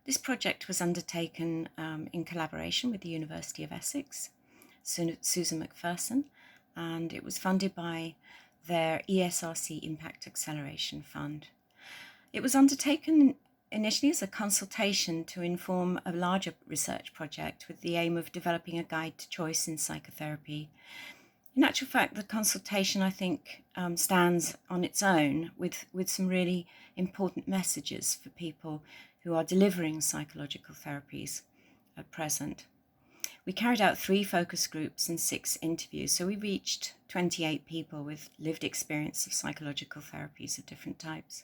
This project was undertaken in collaboration with the University of Essex, Susan Macpherson, and it was funded by their ESRC Impact Acceleration Fund. It was undertaken initially as a consultation to inform a larger research project with the aim of developing a guide to choice in psychotherapy. In actual fact, the consultation, I think, stands on its own with some really important messages for people who are delivering psychological therapies at present. We carried out 3 focus groups and 6 interviews, so we reached 28 people with lived experience of psychological therapies of different types.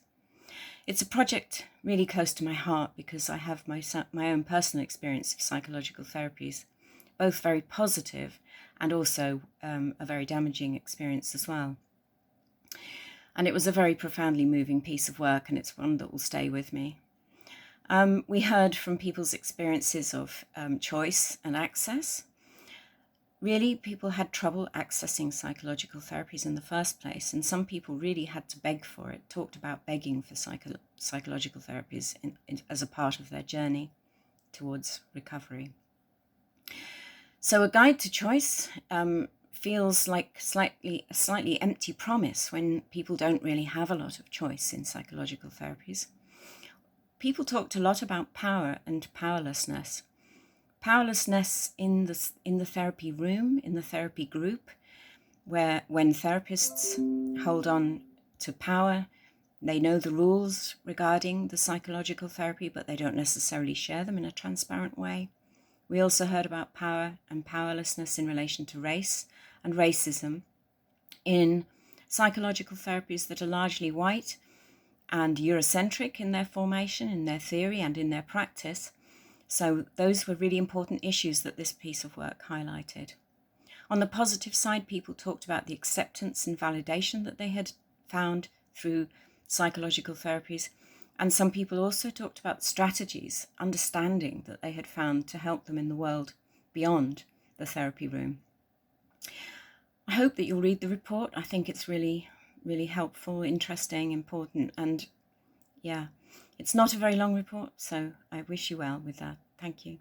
It's a project really close to my heart because I have my own personal experience of psychological therapies, both very positive and also a very damaging experience as well. And it was a very profoundly moving piece of work, and it's one that will stay with me. We heard from people's experiences of choice and access. Really, people had trouble accessing psychological therapies in the first place, and some people really had to beg for it, talked about begging for psychological therapies as a part of their journey towards recovery. So a guide to choice feels like a slightly empty promise when people don't really have a lot of choice in psychological therapies. People talked a lot about power and powerlessness. Powerlessness in the therapy room, in the therapy group, where when therapists hold on to power, they know the rules regarding the psychological therapy, but they don't necessarily share them in a transparent way. We also heard about power and powerlessness in relation to race and racism in psychological therapies that are largely white and Eurocentric in their formation, in their theory and in their practice. So those were really important issues that this piece of work highlighted. On the positive side, people talked about the acceptance and validation that they had found through psychological therapies. And some people also talked about strategies, understanding that they had found to help them in the world beyond the therapy room. I hope that you'll read the report. I think it's really, really helpful, interesting, important, and yeah, it's not a very long report, so I wish you well with that. Thank you.